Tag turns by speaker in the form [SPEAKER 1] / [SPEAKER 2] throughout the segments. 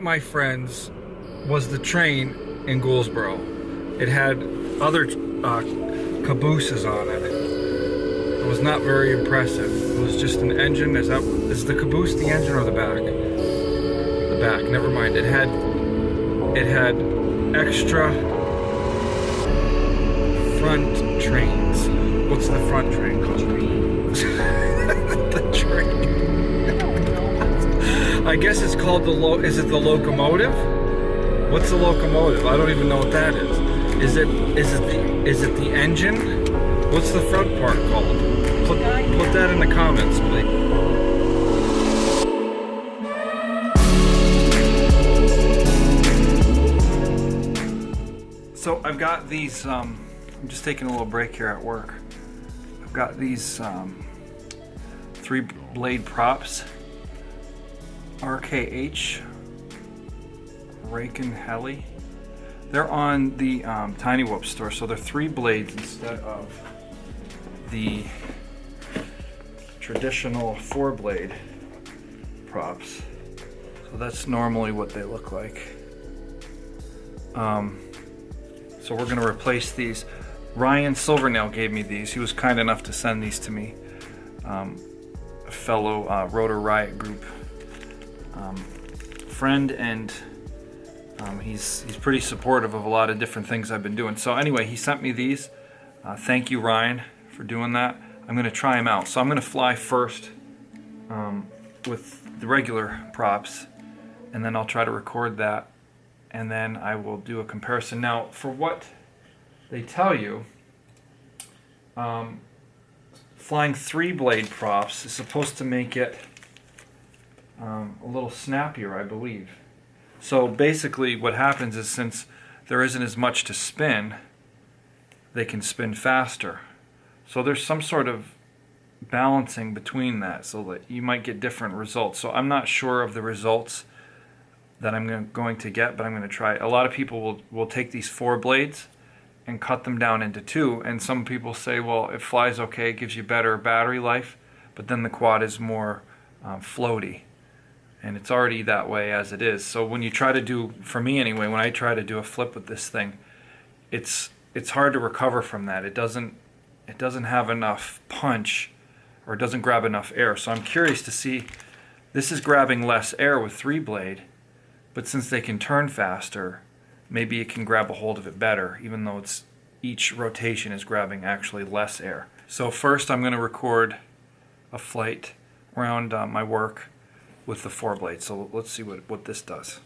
[SPEAKER 1] my friends was the train in Gouldsboro. It had other cabooses on it. It was not very impressive. It was just an engine. Is the caboose the engine or the back? The back. Never mind. It had extra front trains. What's the front train called? The train. I guess it's called is it the locomotive? What's the locomotive? I don't even know what that is. Is it the engine? What's the front part called? Put that in the comments, please. So I've got these, I'm just taking a little break here at work. I've got these 3-blade props, RKH, Rake and Heli. They're on the Tiny Whoop store, so they're 3 blades instead of the traditional 4-blade props. So that's normally what they look like. So we're going to replace these. Ryan Silvernail gave me these. He was kind enough to send these to me. A fellow Rotor Riot Group friend, and he's pretty supportive of a lot of different things I've been doing. So anyway, he sent me these. Thank you, Ryan, for doing that. I'm going to try them out. So I'm going to fly first with the regular props, and then I'll try to record that, and then I will do a comparison. Now, for what they tell you, flying 3-blade props is supposed to make it a little snappier, I believe. So basically what happens is, since there isn't as much to spin, they can spin faster. So there's some sort of balancing between that, so that you might get different results. So I'm not sure of the results that I'm going to get, but I'm going to try. A lot of people will take these 4 blades and cut them down into 2, and some people say, well, it flies okay, it gives you better battery life, but then the quad is more floaty, and it's already that way as it is. So when you try to do, for me anyway, when I try to do a flip with this thing, it's hard to recover from that. It doesn't have enough punch, or it doesn't grab enough air. So I'm curious to see, this is grabbing less air with 3-blade, but since they can turn faster, maybe it can grab a hold of it better, even though each rotation is grabbing actually less air. So first I'm going to record a flight around my work with the 4-blade. So let's see what this does.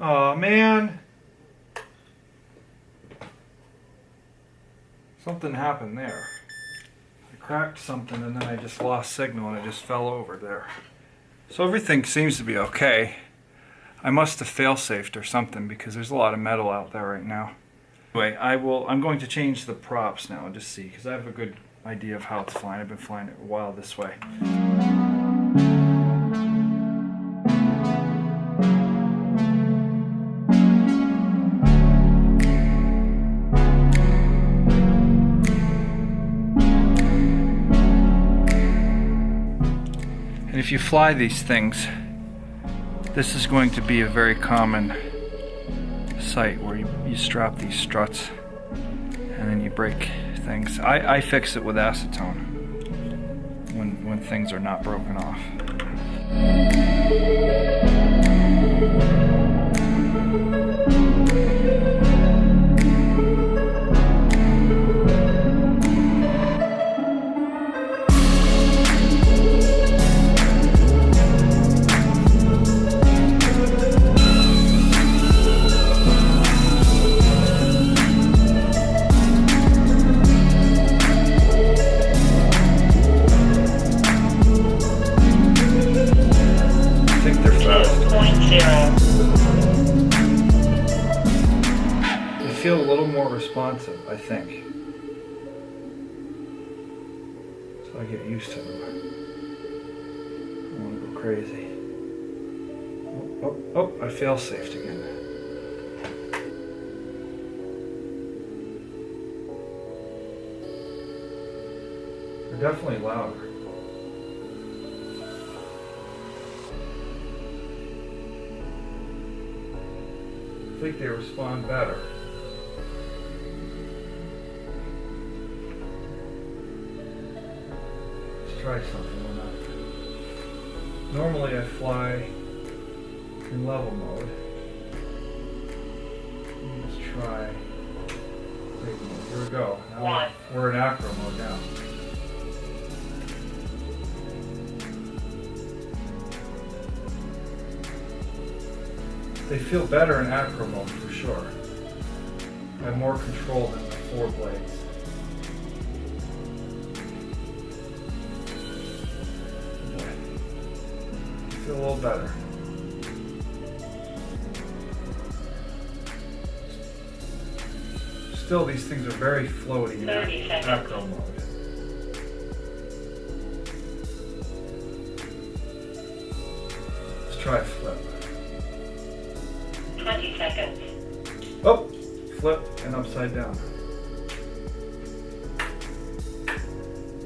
[SPEAKER 1] Oh man, something happened there. I cracked something and then I just lost signal and it just fell over there. So everything seems to be okay. I must have fail-safed or something, because there's a lot of metal out there right now. Anyway, I'm going to change the props now and just see, because I have a good idea of how it's flying. I've been flying it a while this way. And if you fly these things, this is going to be a very common sight where you strap these struts and then you break things. I fix it with acetone when things are not broken off. Feel a little more responsive, I think. So I get used to them. I don't want to go crazy. Oh, I fail-safed again. They're definitely louder. I think they respond better. Try something or not. Normally I fly in level mode. Let's try big mode. Here we go. Now we're in acro mode now. They feel better in acro mode for sure. I have more control than the 4 blades. Feel a little better. Still, these things are very floaty in acro mode. Let's try a flip.
[SPEAKER 2] 20 seconds.
[SPEAKER 1] Oh, flip and upside down.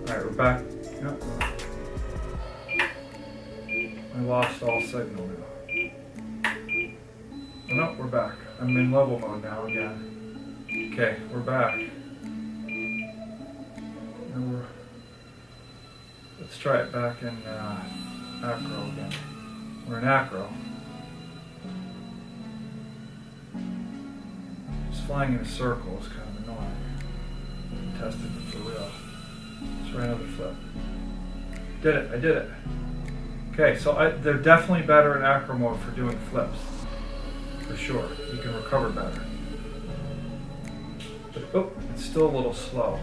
[SPEAKER 1] All right, we're back. Yep. I lost all signal now. Oh, no, we're back. I'm in level mode now again. Okay, we're back. Now let's try it back in acro again. We're in acro. Just flying in a circle is kind of annoying. I'm testing it for real. Let's try another flip. Did it, I did it. Okay, so they're definitely better in acro mode for doing flips, for sure. You can recover better. But, oh, it's still a little slow.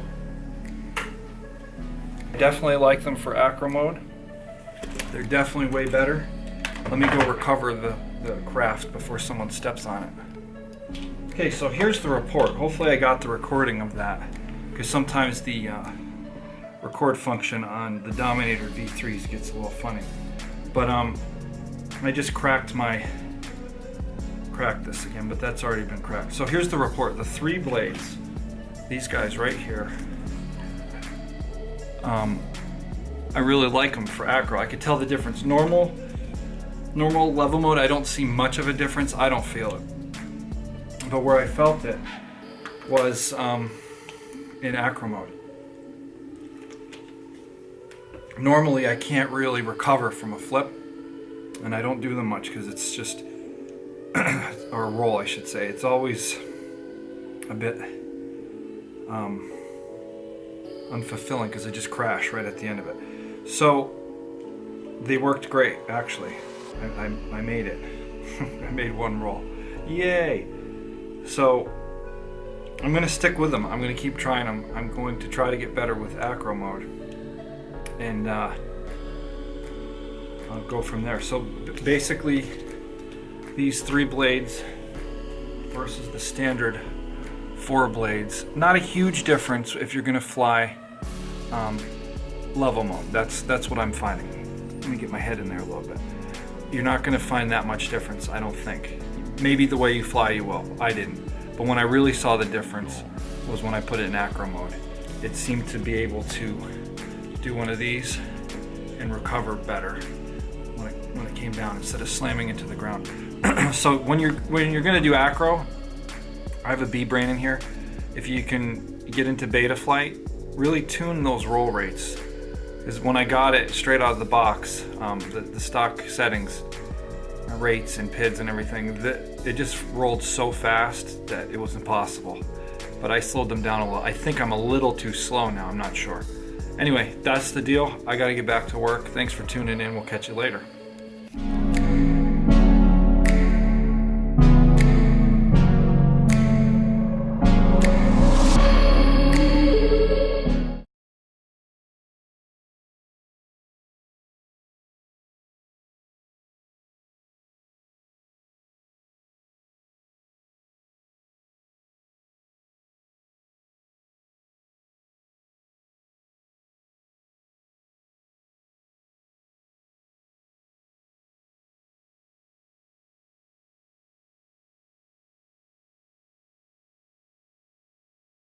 [SPEAKER 1] I definitely like them for acro mode. They're definitely way better. Let me go recover the craft before someone steps on it. Okay, so here's the report. Hopefully I got the recording of that, because sometimes the record function on the Dominator V3s gets a little funny. But I just cracked this again, but that's already been cracked. So here's the report. The 3 blades, these guys right here, I really like them for acro. I could tell the difference. Normal level mode, I don't see much of a difference. I don't feel it. But where I felt it was in acro mode. Normally I can't really recover from a flip, and I don't do them much because it's just, or a roll I should say, it's always a bit unfulfilling because I just crash right at the end of it. So they worked great actually. I made it. I made 1 roll. Yay! So I'm going to stick with them. I'm going to keep trying them. I'm going to try to get better with acro mode. And I'll go from there. So basically, these 3 blades versus the standard 4 blades, not a huge difference if you're going to fly level mode. That's what I'm finding. Let me get my head in there a little bit. You're not going to find that much difference, I don't think. Maybe the way you fly you will. I didn't. But when I really saw the difference was when I put it in acro mode. It seemed to be able to do one of these and recover better. came down instead of slamming into the ground. So when you're gonna do acro, I have a B brain in here. If you can get into beta flight, really tune those roll rates. Because when I got it straight out of the box, the stock settings, rates and PIDs and everything, it just rolled so fast that it was impossible. But I slowed them down a little. I think I'm a little too slow now, I'm not sure. Anyway, that's the deal. I gotta get back to work. Thanks for tuning in. We'll catch you later.